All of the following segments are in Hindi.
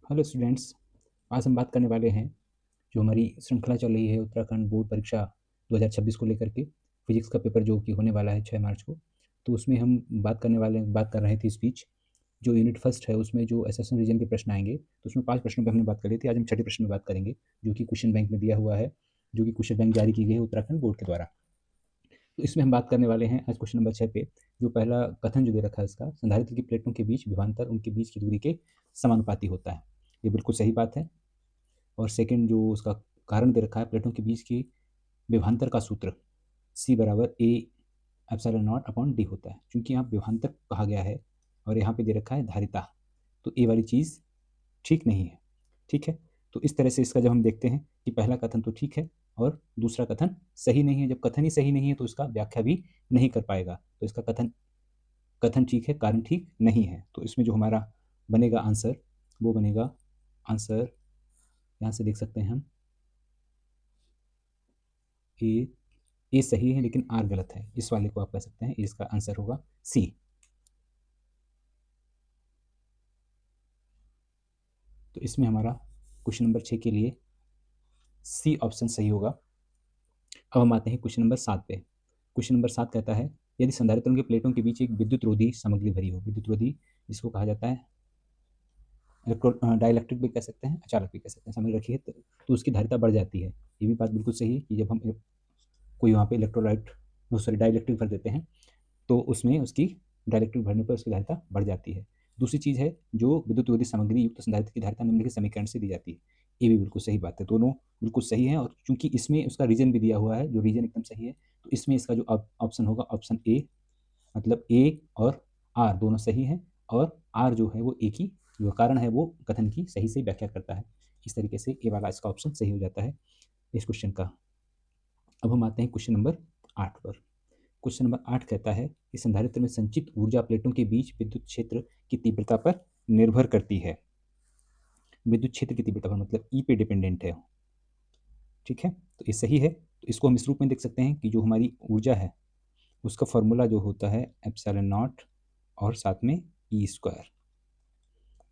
Hello students. आज हम बात करने वाले हैं जो हमारी श्रृंखला चल रही है उत्तराखंड बोर्ड परीक्षा 2026 को लेकर के। फिजिक्स का पेपर जो कि होने वाला है 6 मार्च को, तो उसमें हम बात कर रहे थे स्पीच। जो यूनिट फर्स्ट है उसमें जो एसेशन रीजन के प्रश्न आएंगे, तो उसमें 5 प्रश्नों पर हमने बात कर ली थी। आज हम छठे प्रश्न में बात करेंगे जो कि क्वेश्चन बैंक में दिया हुआ है, जो कि क्वेश्चन बैंक जारी की गई है उत्तराखंड बोर्ड के द्वारा। तो इसमें हम बात करने वाले हैं आज क्वेश्चन नंबर 6 पे। जो पहला कथन जो दे रखा है इसका, संधारित्र की प्लेटों के बीच विभवांतर उनके बीच की दूरी के समानुपाती होता है। ये बिल्कुल सही बात है। और सेकंड जो उसका कारण दे रखा है, प्लेटों के बीच की विभवांतर का सूत्र C बराबर A epsilon not upon D होता है। क्योंकि यहाँ विभवांतर कहा गया है और यहाँ पे दे रखा है धारिता, तो ए वाली चीज़ ठीक नहीं है। ठीक है, तो इस तरह से इसका जब हम देखते हैं कि पहला कथन तो ठीक है और दूसरा कथन सही नहीं है। जब कथन ही सही नहीं है तो इसका व्याख्या भी नहीं कर पाएगा। तो इसका कथन कथन ठीक है, कारण ठीक नहीं है। तो इसमें जो हमारा बनेगा आंसर, वो बनेगा आंसर, यहाँ से देख सकते हैं हम, ए सही है लेकिन आर गलत है। इस वाले को आप कह सकते हैं इसका आंसर होगा सी। तो इसमें हमारा क्वेश्चन नंबर 6 के लिए सी ऑप्शन सही होगा। अब हम आते हैं क्वेश्चन नंबर 7 पे। क्वेश्चन नंबर 7 कहता है, यदि संधारित्रों के प्लेटों के बीच एक विद्युत रोधी सामग्री भरी हो। विद्युत रोधी जिसको कहा जाता है इलेक्ट्रो डाइलेक्ट्रिक भी कह सकते हैं, अचालक भी कह सकते हैं, सामग्री रखी है तो उसकी धारिता बढ़ जाती है। ये भी बात बिल्कुल सही है कि जब हम कोई वहाँ पे इलेक्ट्रोलाइट सॉरी डाइलेक्ट्रिक भर देते हैं तो उसमें उसकी डाइलेक्ट्रिक भरने पर उसकी धारिता बढ़ जाती है। दूसरी चीज़ है, जो विद्युत रोधी सामग्री युक्त संधारित्र की धारिता निम्नलिखित समीकरण से दी जाती है। ये भी बिल्कुल सही बात है, दोनों बिल्कुल सही है। और चूंकि इसमें उसका रीजन भी दिया हुआ है, जो रीजन एकदम सही है, तो इसमें इसका जो ऑप्शन होगा ऑप्शन ए, मतलब ए और आर दोनों सही है। और आर जो है वो ए की जो कारण है वो कथन की सही से व्याख्या करता है। इस तरीके से ए वाला इसका ऑप्शन सही हो जाता है इस क्वेश्चन का। अब हम आते हैं क्वेश्चन नंबर 8 पर। क्वेश्चन नंबर 8 कहता है कि संधारित्र में संचित ऊर्जा प्लेटों के बीच विद्युत क्षेत्र की तीव्रता पर निर्भर करती है। विद्युत क्षेत्र की तीव्रता पर मतलब ई पे डिपेंडेंट है। ठीक है, तो ये सही है। तो इसको हम इस रूप में देख सकते हैं कि जो हमारी ऊर्जा है उसका फॉर्मूला जो होता है एप्सिलॉन नॉट और साथ में ई स्क्वायर।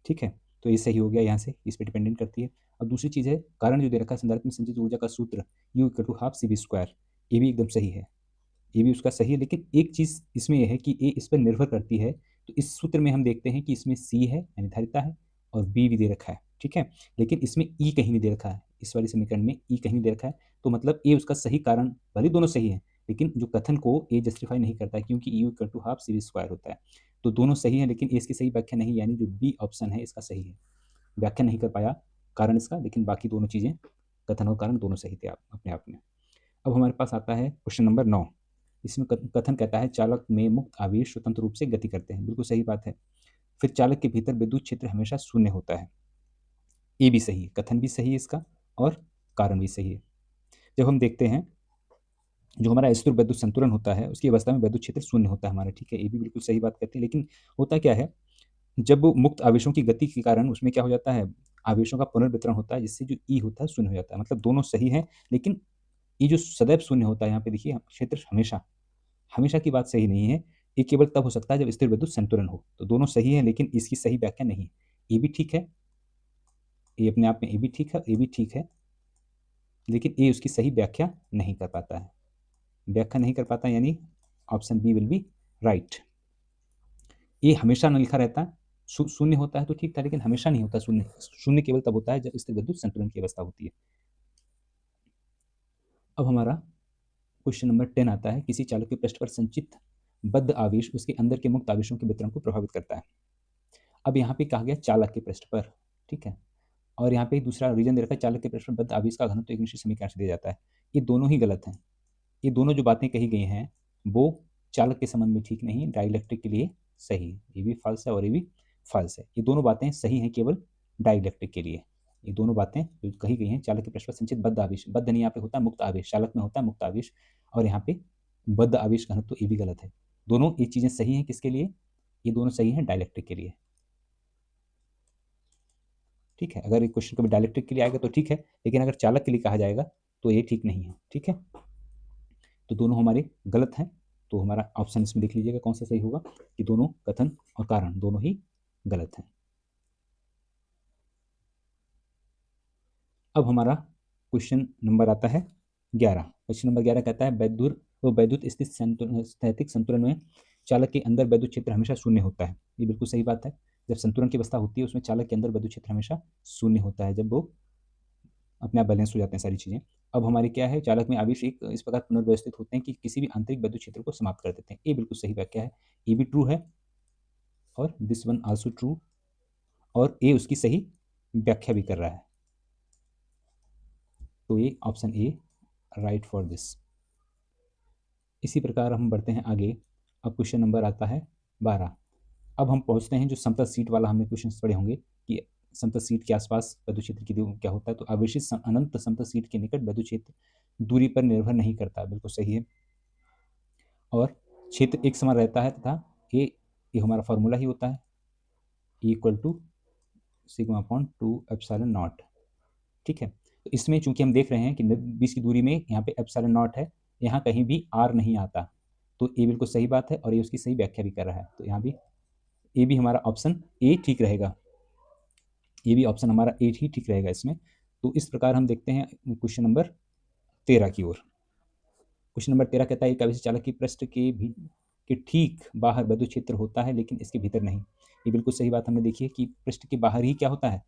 ठीक है, तो ये सही हो गया, यहाँ से इस पे डिपेंडेंट करती है। अब दूसरी चीज़ है, कारण जो दे रखा है संधारित्र में संचित ऊर्जा का सूत्र U equal to half C V square. ये भी एकदम सही है, ये भी उसका सही है। लेकिन एक चीज़ इसमें यह है कि ए इस पर निर्भर करती है। तो इस सूत्र में हम देखते हैं कि इसमें सी है यानी धारिता है और बी भी दे रखा है। ठीक है, लेकिन इसमें ई कहीं नहीं दे रखा है, इस वाले समीकरण में ई कहीं नहीं दे रखा है। तो मतलब ए उसका सही कारण, भले दोनों सही है लेकिन जो कथन को ए जस्टिफाई नहीं करता है, क्योंकि U equal to half C V square होता है। तो दोनों सही है लेकिन ए इसकी सही व्याख्या नहीं, यानी जो बी ऑप्शन है इसका सही है। व्याख्या नहीं कर पाया कारण इसका, लेकिन बाकी दोनों चीज़ें, कथन और कारण दोनों सही थे आप अपने आप में। अब हमारे पास आता है क्वेश्चन नंबर 9। इसमें कथन कहता है चालक में मुक्त आवेश स्वतंत्र रूप से गति करते हैं। बिल्कुल सही बात है। फिर चालक के भीतर विद्युत क्षेत्र हमेशा शून्य होता है। ये भी सही है, कथन भी सही है इसका और कारण भी सही है। जब हम देखते हैं जो हमारा स्थिर विद्युत संतुलन होता है उसकी अवस्था में विद्युत क्षेत्र शून्य होता है हमारा। ठीक है, ये भी बिल्कुल सही बात कहते हैं। लेकिन होता क्या है, जब मुक्त आवेशों की गति के कारण उसमें क्या हो जाता है, आवेशों का पुनर्वितरण होता है, जिससे जो ई होता है शून्य हो जाता है। मतलब दोनों सही है, लेकिन ये जो सदैव शून्य होता है, यहाँ पे देखिए क्षेत्र हमेशा, हमेशा की बात सही नहीं है। ये केवल तब हो सकता है जब स्थिर विद्युत संतुलन हो। तो दोनों सही है लेकिन इसकी सही व्याख्या नहीं है। ये भी ठीक है, ये अपने आप में ये भी ठीक है, ये भी ठीक है, लेकिन ये उसकी सही व्याख्या नहीं कर पाता है। व्याख्या नहीं कर पाता यानी option B will be right. ये हमेशा न लिखा रहता है, शून्य होता है तो ठीक था, लेकिन हमेशा नहीं होता शून्य। शून्य केवल तब होता है जब स्थिर विद्युत संतुलन की अवस्था होती है। अब हमारा क्वेश्चन नंबर 10 आता है, किसी चालक के पृष्ठ पर संचित बद्ध आवेश उसके अंदर के मुक्त आवेशों के वितरण को प्रभावित करता है। अब यहाँ पे कहा गया चालक के पृष्ठ पर। ठीक है, और यहाँ पे दूसरा रीजन दे रखा है चालक के पृष्ठ पर बद्ध आवेश का घनत्व एक निश्चित समीकरण से दिया जाता है। ये दोनों ही गलत हैं। ये दोनों जो बातें कही गई हैं वो चालक के संबंध में ठीक नहीं, डाइलेक्ट्रिक के लिए सही है। ये भी फॉल्स है और ये भी फॉल्स है। ये दोनों बातें सही हैं केवल डाइलेक्ट्रिक के लिए। ये दोनों बातें जो कही गई हैं, चालक के पृष्ठ पर संचित बद्ध आवेश, बद्ध नहीं यहाँ पे होता है मुक्त आवेश, चालक में होता है मुक्त आवेश, और यहाँ पे बद्ध आवेश घनत्व, तो ये भी गलत है। दोनों ये चीजें सही हैं किसके लिए, ये दोनों सही हैं डाइलेक्ट्रिक के लिए। ठीक है, अगर ये क्वेश्चन कभी डाइलेक्ट्रिक के लिए आएगा तो ठीक है, लेकिन अगर चालक के लिए कहा जाएगा तो ये ठीक नहीं है। ठीक है, तो दोनों हमारे गलत हैं। तो हमारा ऑप्शन इसमें देख लीजिएगा कौन सा सही होगा, कि दोनों कथन और कारण दोनों ही गलत हैं। अब हमारा क्वेश्चन नंबर आता है 11। क्वेश्चन नंबर 11 कहता है वैद्युत स्थित स्थैतिक संतुलन में चालक के अंदर वैद्युत क्षेत्र हमेशा शून्य होता है। ये बिल्कुल सही बात है। जब संतुलन की अवस्था होती है उसमें चालक के अंदर वैद्युत क्षेत्र हमेशा शून्य होता है, जब वो अपने आप बैलेंस हो जाते हैं सारी चीज़ें। अब हमारे क्या है, चालक में आवेश एक इस प्रकार पुनर्व्यवस्थित होते हैं कि किसी भी आंतरिक वैद्युत क्षेत्र को समाप्त कर देते हैं। ये बिल्कुल सही व्याख्या है। ये भी ट्रू है और दिस वन आल्सो ट्रू, और ए उसकी सही व्याख्या भी कर रहा है। तो ये option A right for this. इसी प्रकार हम बढ़ते हैं आगे। अब क्वेश्चन नंबर आता है 12। अब हम पहुंचते हैं जो समतल सीट वाला हमने क्वेश्चन पढ़े होंगे कि समतल सीट के आसपास वैद्युत क्षेत्र की क्या होता है। तो आवेशित अनंत समतल सीट के निकट वैद्युत क्षेत्र दूरी पर निर्भर नहीं करता, बिल्कुल सही है। और क्षेत्र एक समान रहता है तथा ये हमारा फॉर्मूला ही होता है, equal to sigma upon 2 epsilon naught. ठीक है, तो इसमें चूंकि हम देख रहे हैं कि बीच की दूरी में यहाँ पे एप्सिलॉन नॉट है, यहाँ कहीं भी आर नहीं आता, तो ये बिल्कुल सही बात है और ये उसकी सही व्याख्या भी कर रहा है। तो यहाँ भी ये भी हमारा ऑप्शन ए ठीक रहेगा, ये भी ऑप्शन हमारा ए ही ठीक रहेगा इसमें। तो इस प्रकार हम देखते हैं क्वेश्चन नंबर 13 की ओर। क्वेश्चन नंबर 13 कहता है एक आवेशित चालक की पृष्ठ के ठीक बाहर वैद्युत क्षेत्र होता है लेकिन इसके भीतर नहीं। ये बिल्कुल सही बात हमने देखी है कि पृष्ठ के बाहर ही क्या होता है,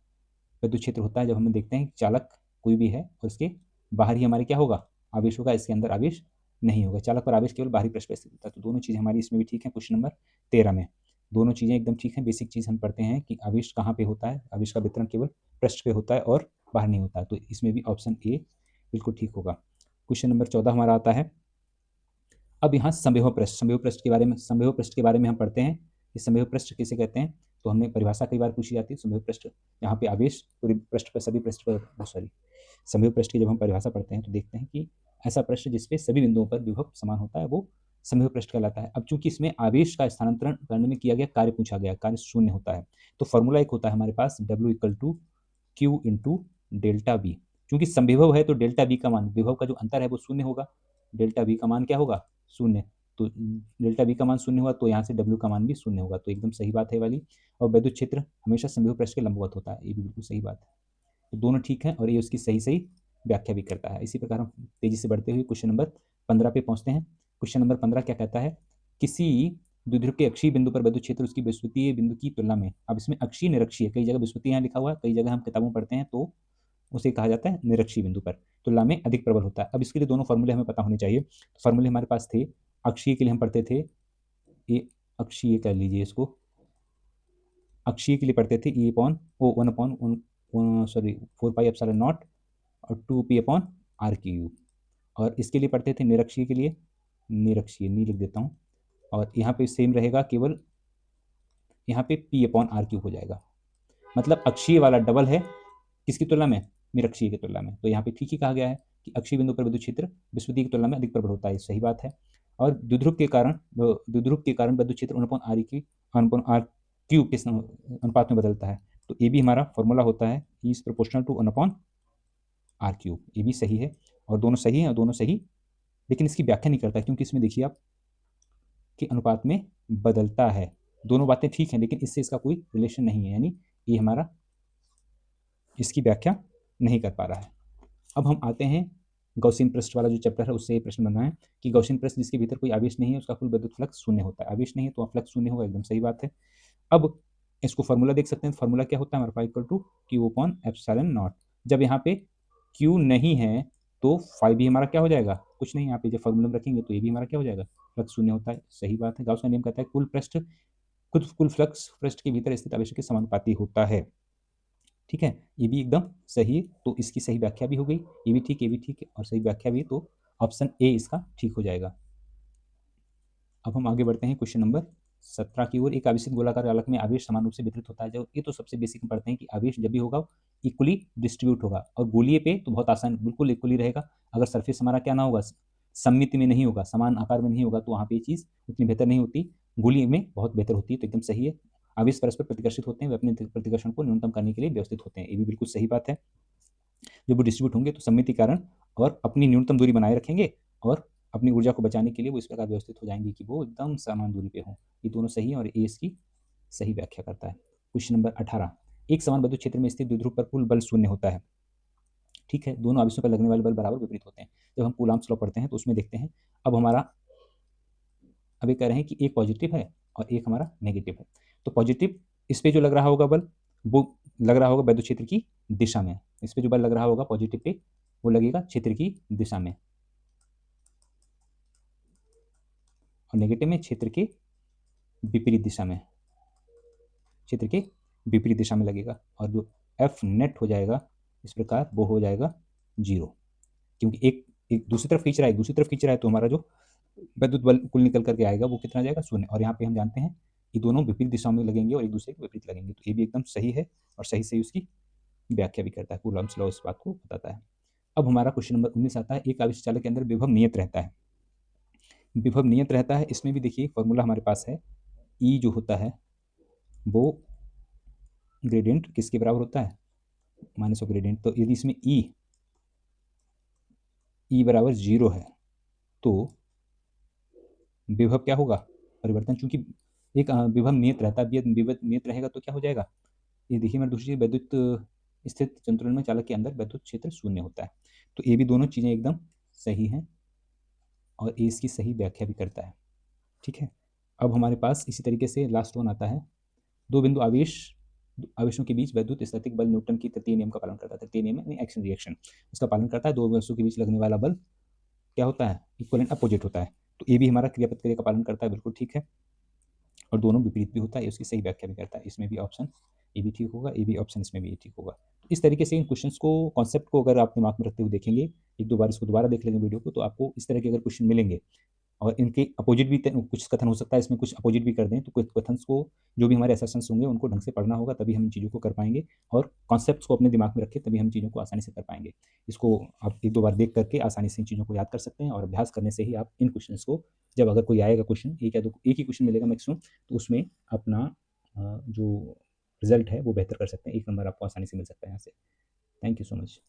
वैद्युत क्षेत्र होता है। जब हम देखते हैं चालक कोई भी है और उसके बाहर ही हमारे क्या होगा, आवेश होगा, इसके अंदर आवेश नहीं होगा। चालक पर आवेश केवल बाहरी पृष्ठ पर स्थित होता है। तो दोनों चीज़ें हमारी इसमें भी ठीक है। क्वेश्चन नंबर 13 में दोनों चीज़ें एकदम ठीक हैं। बेसिक चीज़ हम पढ़ते हैं कि आवेश कहाँ पे होता है, आवेश का वितरण केवल पृष्ठ पे होता है और बाहर नहीं होता है। तो इसमें भी ऑप्शन ए बिल्कुल ठीक होगा। क्वेश्चन नंबर 14 हमारा आता है। अब यहाँ संभव पृष्ठ के बारे में हम पढ़ते हैं कि संभव पृष्ठ किसे कहते हैं। तो हमने परिभाषा कई बार पूछी जाती है। संभव पृष्ठ, यहाँ पे आवेश पूरी पृष्ठ पर, सभी पृष्ठ पर, सॉरी, संभव पृष्ठ की जब हम परिभाषा पढ़ते हैं तो देखते हैं कि ऐसा पृष्ठ जिसपे सभी बिंदुओं पर विभव समान होता है वो संभव पृष्ठ कहलाता है। अब चूंकि इसमें आवेश का स्थानांतरण करने में किया गया कार्य पूछा गया, कार्य शून्य होता है, तो फॉर्मूला एक होता है हमारे पास, W equal to Q into delta B. चूंकि संविभव है तो डेल्टा बी का मान, विभव का जो अंतर है वो शून्य होगा, डेल्टा बी का मान क्या होगा, शून्य। तो डेल्टा बी का मान शून्य हुआ तो यहाँ से डब्ल्यू का मान भी शून्य होगा। तो एकदम सही बात है वाली। और वैद्युत क्षेत्र हमेशा संविभव पृष्ठ के लंबवत होता है, ये भी बिल्कुल सही बात है। तो दोनों ठीक है और ये उसकी सही सही व्याख्या भी करता है। इसी प्रकार हम तेजी से बढ़ते हुए क्वेश्चन नंबर 15 पे पहुंचते हैं। क्वेश्चन नंबर 15 क्या कहता है, किसी द्विध्रुव के अक्षीय बिंदु पर वैद्युत क्षेत्र उसकी विषुवतीय बिंदु की तुलना में, अब इसमें अक्षीय निरक्षीय, कई जगह विषुवतीय यहाँ लिखा हुआ है, कई जगह हम किताबों में पढ़ते हैं तो उसे कहा जाता है निरक्षीय बिंदु पर तुलना में अधिक प्रबल होता है। अब इसके लिए दोनों फॉर्मूले हमें पता होने चाहिए। फॉर्मूले हमारे पास थे, अक्षीय के लिए हम पढ़ते थे, ये अक्षीय कह लीजिए इसको, अक्षीय के लिए पढ़ते थे E upon O 4 pi epsilon naught और 2 पी अपॉन आर क्यू। और इसके लिए पढ़ते थे निरक्षीय के लिए, निरक्षीय नी लिख देता हूँ, और यहाँ पे सेम रहेगा, केवल यहाँ पे पी अपॉन आर क्यू हो जाएगा। मतलब अक्षीय वाला डबल है किसकी तुलना में, निरक्षीय की तुलना में। तो यहाँ पे ठीक ही कहा गया है कि अक्षीय बिंदु पर विद्युत क्षेत्र विषुवतीय की तुलना में अधिक प्रबल होता है, सही बात है। और द्विध्रुव के कारण विद्युत क्षेत्र 1/r के अनुपात में बदलता है। तो ये भी हमारा फॉर्मूला होता है, E is proportional to 1/r3। ये भी सही है और दोनों सही है और दोनों सही, लेकिन इसकी व्याख्या नहीं करता क्योंकि इसमें देखिए आप कि अनुपात में बदलता है। दोनों बातें ठीक हैं लेकिन इससे इसका कोई रिलेशन नहीं है, यानी ये हमारा इसकी व्याख्या नहीं कर पा रहा है। अब हम आते हैं गॉसियन पृष्ठ वाला जो चैप्टर है, उससे ये प्रश्न बना है कि गॉसियन पृष्ठ जिसके भीतर कोई आवेश नहीं है उसका कुल विद्युत फ्लक्स शून्य होता है। आवेश नहीं है तो फ्लक्स शून्य होगा, एकदम सही बात है। अब इसको फॉर्मूला देख सकते हैं। फॉर्मूला क्या होता है हमारे पास, equal to Q upon epsilon not. जब यहाँ पे क्यू नहीं है तो फाइव भी हमारा क्या हो जाएगा, कुछ नहीं। यहाँ पे जब फॉर्मूला में रखेंगे तो ये भी हमारा क्या हो जाएगा, फ्लक्स शून्य होता है, सही बात है। गाउस का नियम कहता है कुल फ्लक्स पृष्ठ के भीतर स्थित आवेश के समानुपाती होता है। ठीक है, ये भी एकदम सही है, तो इसकी सही व्याख्या भी हो गई। ये भी ठीक, ये भी ठीक है और सही व्याख्या भी, तो ऑप्शन ए इसका ठीक हो जाएगा। अब हम आगे बढ़ते हैं क्वेश्चन नंबर 17 की ओर। एक आवेशित गोलाकार आलक में आवेश समान रूप से वितरित होता है। जो ये तो सबसे बेसिक में पढ़ते हैं कि आवेश जब भी होगा इक्वली डिस्ट्रीब्यूट होगा, और गोलीय पे तो बहुत आसान, बिल्कुल इक्वली रहेगा। अगर सरफेस हमारा क्या ना होगा, सममिति में नहीं होगा, समान आकार में नहीं होगा, तो वहाँ पे ये चीज़ उतनी बेहतर नहीं होती, गोलीय में बहुत बेहतर होती है। तो एकदम सही है, आवेश परस्पर प्रतिकर्षित होते हैं, वे अपने प्रतिकर्षण को न्यूनतम करने के लिए व्यवस्थित होते हैं, ये भी बिल्कुल सही बात है। जब वो डिस्ट्रीब्यूट होंगे तो सममिति कारण और अपनी न्यूनतम दूरी बनाए रखेंगे और अपनी ऊर्जा को बचाने के लिए वो इस प्रकार व्यवस्थित हो जाएंगे कि वो एकदम समान दूरी पे हों। ये दोनों सही है और ए इसकी सही व्याख्या करता है। क्वेश्चन नंबर 18, एक समान विद्युत क्षेत्र में स्थित द्विध्रुव पर कुल बल शून्य होता है। ठीक है, दोनों आवेशों पर लगने वाले बल बराबर विपरीत होते हैं। जब हम कूलॉम्स लॉ पढ़ते हैं तो उसमें देखते हैं, अब हमारा अब ये कह रहे हैं कि एक पॉजिटिव है और एक हमारा नेगेटिव है। तो पॉजिटिव इस पे जो लग रहा होगा बल, वो लग रहा होगा वैद्युत क्षेत्र की दिशा में। इस पे जो बल लग रहा होगा पॉजिटिव पे, वो लगेगा क्षेत्र की दिशा में, और नेगेटिव में क्षेत्र के विपरीत दिशा में, क्षेत्र के विपरीत दिशा में लगेगा। और जो एफ नेट हो जाएगा इस प्रकार, वो हो जाएगा 0, क्योंकि एक एक दूसरी तरफ खींच रहा है, एक दूसरी तरफ खींच रहा है, तो हमारा जो वैद्युत बल कुल निकल करके आएगा वो कितना जाएगा, 0। और यहाँ पे हम जानते हैं कि दोनों विपरीत दिशाओं में लगेंगे और एक दूसरे के विपरीत लगेंगे, तो ये भी एकदम सही है और सही सही उसकी व्याख्या भी करता है। कूलॉम्स लॉ इस बात को बताता है। अब हमारा क्वेश्चन नंबर 19 आता है, एक आवेश चालक के अंदर विभव नियत रहता है। विभव नियत रहता है, इसमें भी देखिए फॉर्मूला हमारे पास है, ई जो होता है वो ग्रेडियंट किसके बराबर होता है, माइनस ऑफ ग्रेडियंट। तो यदि इसमें ई बराबर 0 है तो विभव क्या होगा, परिवर्तन, चूंकि एक विभव नियत रहता है, विभव नियत रहेगा तो क्या हो जाएगा, ये देखिए मैं दूसरी चीज, वैद्युत स्थित संतुलन में चालक के अंदर वैद्युत क्षेत्र 0 होता है। तो ये भी दोनों चीजें एकदम सही हैं और ये इसकी सही व्याख्या भी करता है। ठीक है, अब हमारे पास इसी तरीके से लास्ट वन आता है, दो बिंदु आवेशों के बीच वैद्युत स्थैतिक बल न्यूटन की तृतीय नियम का पालन करता है। तृतीय नियम यानी एक्शन रिएक्शन, उसका पालन करता है। दो वस्तुओं के बीच लगने वाला बल क्या होता है, इक्वल एंड अपोजिट होता है। तो ये भी हमारा क्रियापद क्रिया का पालन करता है, बिल्कुल ठीक है, और दोनों विपरीत भी होता है, उसकी सही व्याख्या भी करता है। इसमें भी ऑप्शन ए भी ठीक होगा, ए भी ऑप्शन इसमें भी ठीक होगा। तो इस तरीके से इन क्वेश्चंस को, कॉन्सेप्ट को अगर आप दिमाग में रखते हुए देखेंगे, एक दो बार इसको दोबारा देख लेंगे वीडियो को, तो आपको इस तरह के अगर क्वेश्चन मिलेंगे और इनके अपोजिट भी कुछ कथन हो सकता है, इसमें कुछ अपोजिट भी कर दें, तो कुछ कथन को, जो भी हमारे असर्शंस होंगे उनको ढंग से पढ़ना होगा, तभी हम इन चीज़ों को कर पाएंगे। और कॉन्सेप्ट्स को अपने दिमाग में रखें, तभी हम चीज़ों को आसानी से कर पाएंगे। इसको आप एक दो बार देख करके आसानी से इन चीज़ों को याद कर सकते हैं, और अभ्यास करने से ही आप इन क्वेश्चंस को, जब अगर कोई आएगा क्वेश्चन, एक ही क्वेश्चन मिलेगा मैक्सिमम, तो उसमें अपना जो रिजल्ट है वो बेहतर कर सकते हैं। 1 नंबर आपको आसानी से मिल सकता है यहाँ से। Thank you so much.